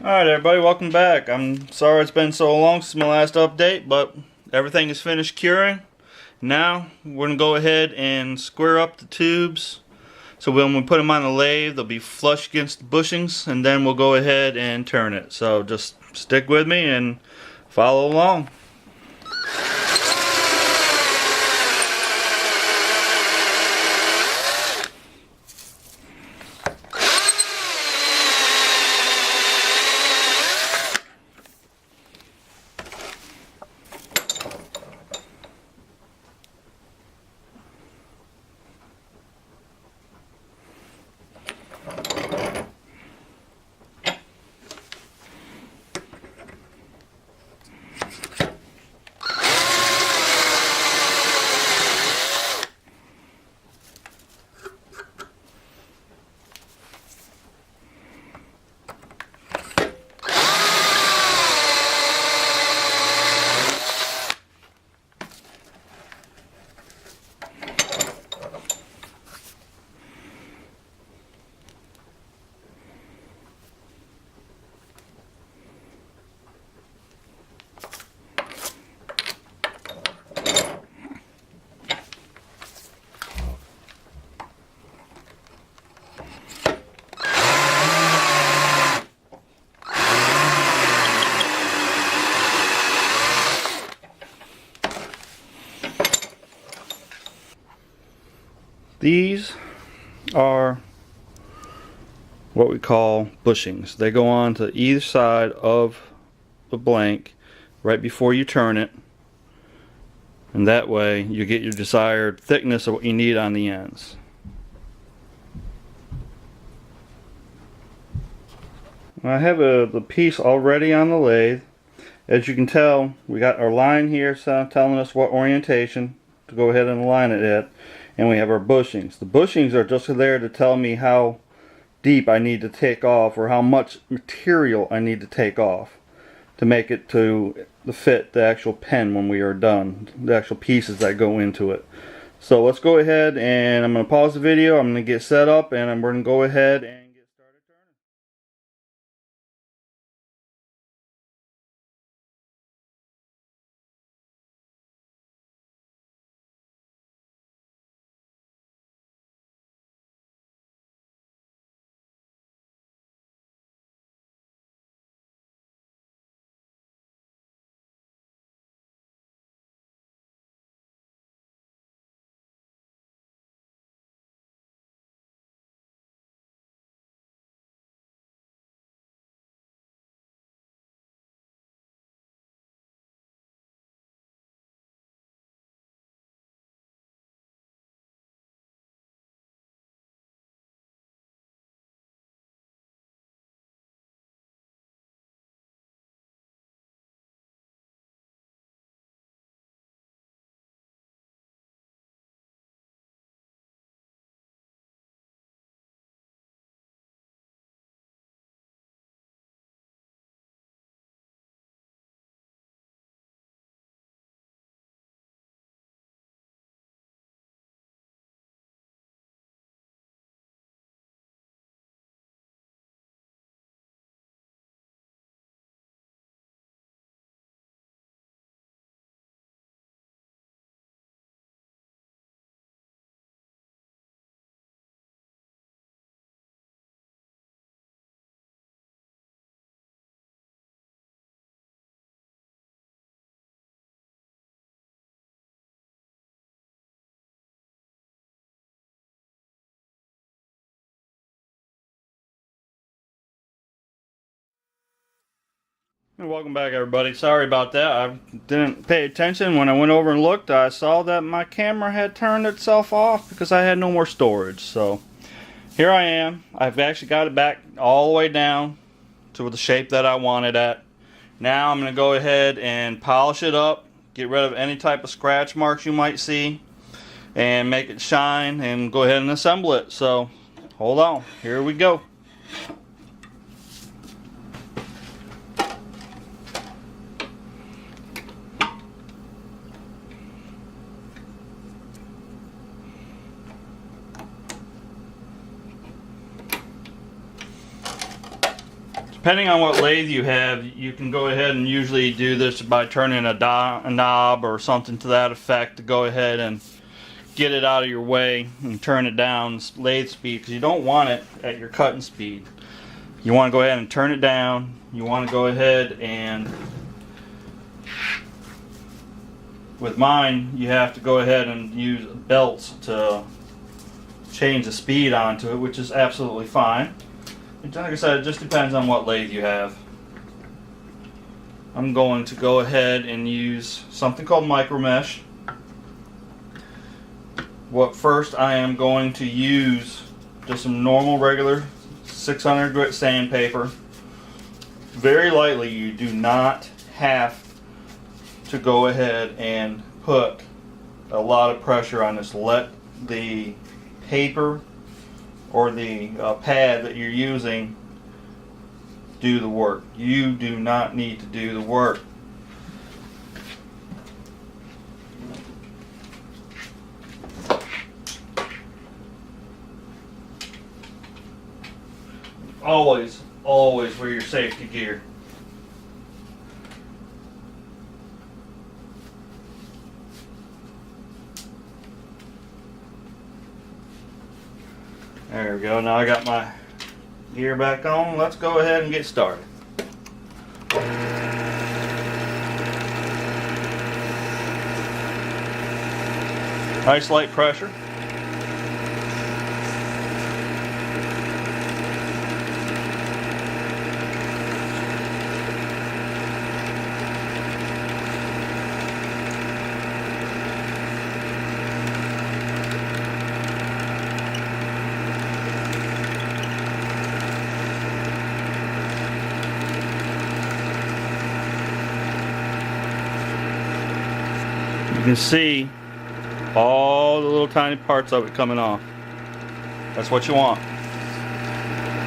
Alright everybody, welcome back. I'm sorry it's been so long since my last update, but everything is finished curing. Now we're going to go ahead and square up the tubes. So when we put them on the lathe, they'll be flush against the bushings, and then we'll go ahead and turn it. So just stick with me and follow along. These are what we call bushings. They go on to either side of the blank right before you turn it, and that way you get your desired thickness of what you need on the ends. I have the piece already on the lathe. As you can tell, we got our line here telling us what orientation to go ahead and align it at. And we have our bushings. The bushings are just there to tell me how deep I need to take off, or how much material I need to take off to make it to fit the actual pen when we are done, the actual pieces that go into it. So let's go ahead, and I'm going to pause the video, I'm going to get set up, and we're going to go ahead and get started turning. And welcome back everybody. Sorry about that. I didn't pay attention. When I went over and looked, I saw that my camera had turned itself off because I had no more storage. So here I am. I've actually got it back all the way down to the shape that I wanted at. Now I'm going to go ahead and polish it up, get rid of any type of scratch marks you might see, and make it shine, and go ahead and assemble it. So hold on, here we go. Depending on what lathe you have, you can go ahead and usually do this by turning a knob or something to that effect to go ahead and get it out of your way and turn it down lathe speed, because you don't want it at your cutting speed. You want to go ahead and turn it down. You want to go ahead and, with mine, you have to go ahead and use belts to change the speed onto it, which is absolutely fine. Like I said, it just depends on what lathe you have. I'm going to go ahead and use something called micro mesh. What first I am going to use just some normal regular 600 grit sandpaper. Very lightly. You do not have to go ahead and put a lot of pressure on this. Let the paper or the pad that you're using do the work. You do not need to do the work. Always wear your safety gear. There we go. Now I got my gear back on. Let's go ahead and get started. Nice light pressure. You can see all the little tiny parts of it coming off. That's what you want.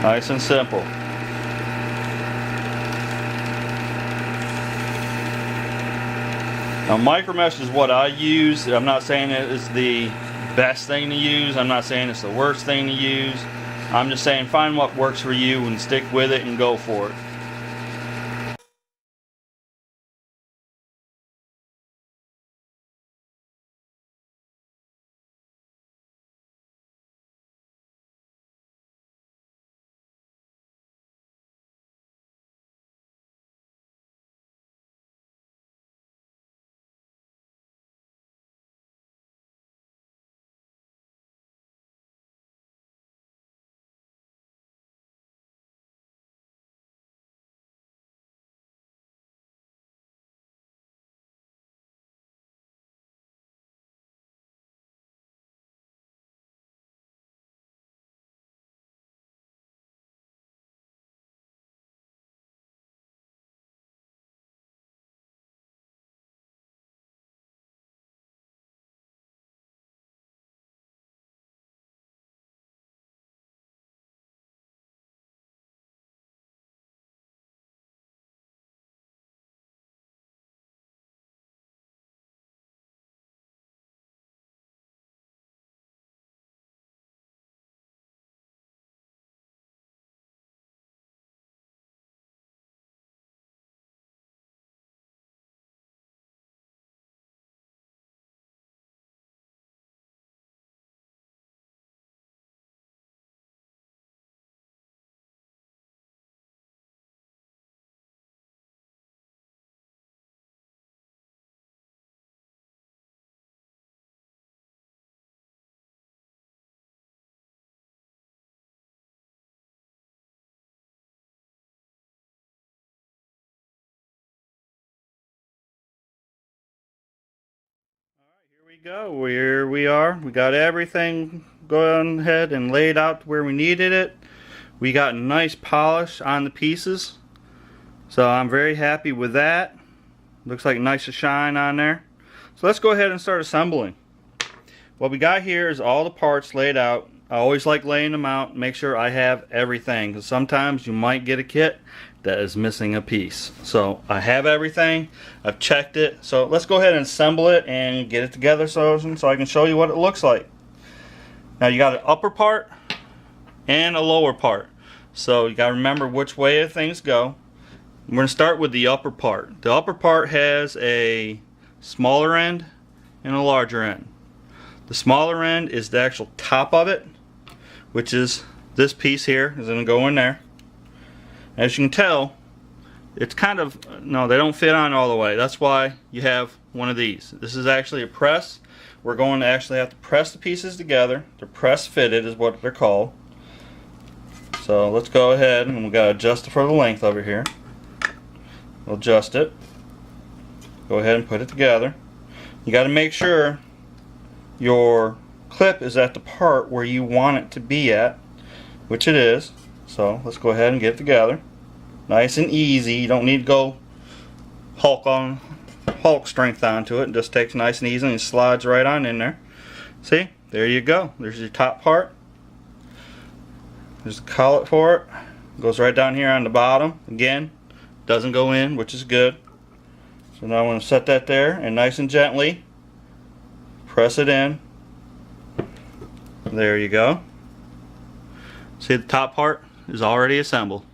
Nice and simple. Now micro mesh is what I use. I'm not saying it is the best thing to use. I'm not saying it's the worst thing to use. I'm just saying find what works for you and stick with it and go for it. We go. Here we are. We got everything going ahead and laid out where we needed it. We got nice polish on the pieces, so I'm very happy with that. Looks like nice shine on there. So let's go ahead and start assembling. What we got here is all the parts laid out. I always like laying them out, make sure I have everything, because sometimes you might get a kit that is missing a piece. So I have everything, I've checked it, so let's go ahead and assemble it and get it together so I can show you what it looks like. Now you got an upper part and a lower part. so you gotta remember which way things go. We're gonna start with the upper part. The upper part has a smaller end and a larger end. The smaller end is the actual top of it, which is this piece here is gonna go in there. As you can tell, it's kind of, no, they don't fit on all the way. That's why you have one of these. This is actually a press. We're going to actually have to press the pieces together. They're press fitted is what they're called. So let's go ahead and we've got to adjust it for the length over here. We'll adjust it. Go ahead and put it together. You got to make sure your clip is at the part where you want it to be at, which it is. So let's go ahead and get it together. Nice and easy. You don't need to go Hulk strength onto it. It just takes nice and easy and slides right on in there. See? There you go. There's your top part. There's a collet for it. Goes right down here on the bottom. Again, doesn't go in, which is good. So now I'm going to set that there and nice and gently press it in. There you go. See, the top part is already assembled.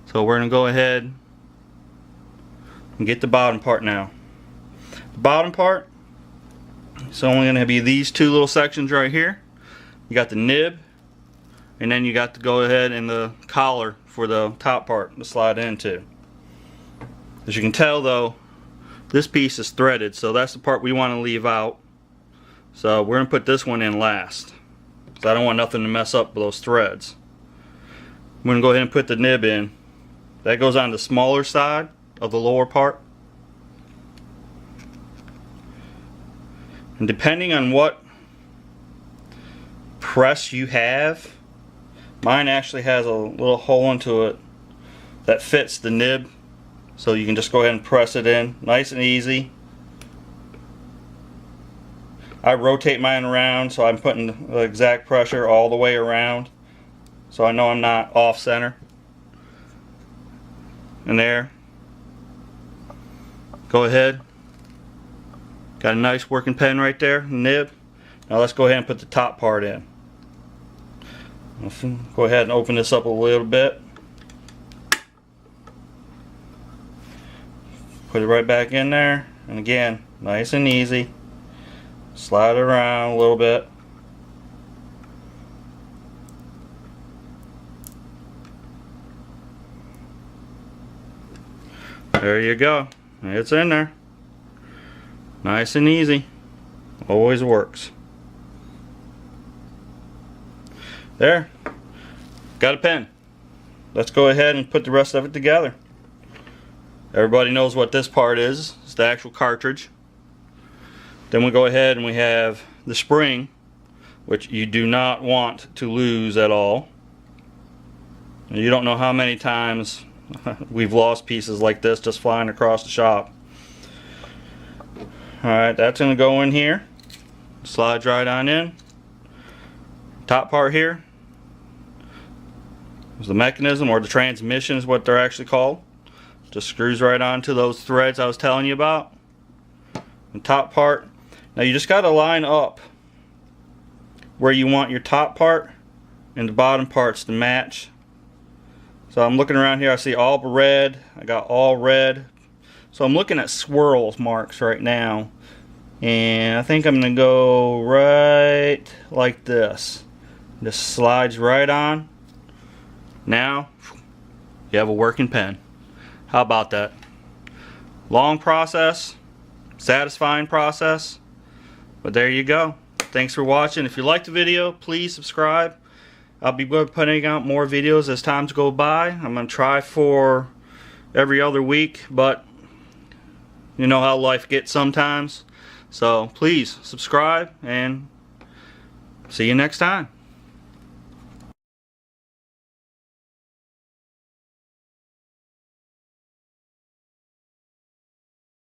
So we're going to go ahead and get the bottom part now. The bottom part is only going to be these two little sections right here. You got the nib, and then you got to go ahead and the collar for the top part to slide into. As you can tell though, this piece is threaded, so that's the part we want to leave out. So we're going to put this one in last, because I don't want nothing to mess up with those threads. I'm going to go ahead and put the nib in. That goes on the smaller side of the lower part. And depending on what press you have, mine actually has a little hole into it that fits the nib. So you can just go ahead and press it in. Nice and easy. I rotate mine around so I'm putting the exact pressure all the way around. So I know I'm not off center. And there, go ahead, got a nice working pen right there, nib. Now let's go ahead and put the top part in. Let's go ahead and open this up a little bit, put it right back in there, and again, nice and easy, slide it around a little bit. There you go. It's in there. Nice and easy. Always works. There. Got a pen. Let's go ahead and put the rest of it together. Everybody knows what this part is. It's the actual cartridge. Then we go ahead and we have the spring, which you do not want to lose at all. You don't know how many times we've lost pieces like this just flying across the shop. Alright, that's going to go in here. Slides right on in. Top part here is the mechanism, or the transmission is what they're actually called. Just screws right onto those threads I was telling you about. The top part. Now you just got to line up where you want your top part and the bottom parts to match. So I'm looking around here, I see all red, I got all red. So I'm looking at swirls marks right now. And I think I'm going to go right like this. This slides right on. Now, you have a working pen. How about that? Long process, satisfying process, but there you go. Thanks for watching. If you liked the video, please subscribe. I'll be putting out more videos as times go by. I'm going to try for every other week, but you know how life gets sometimes. So please subscribe and see you next time.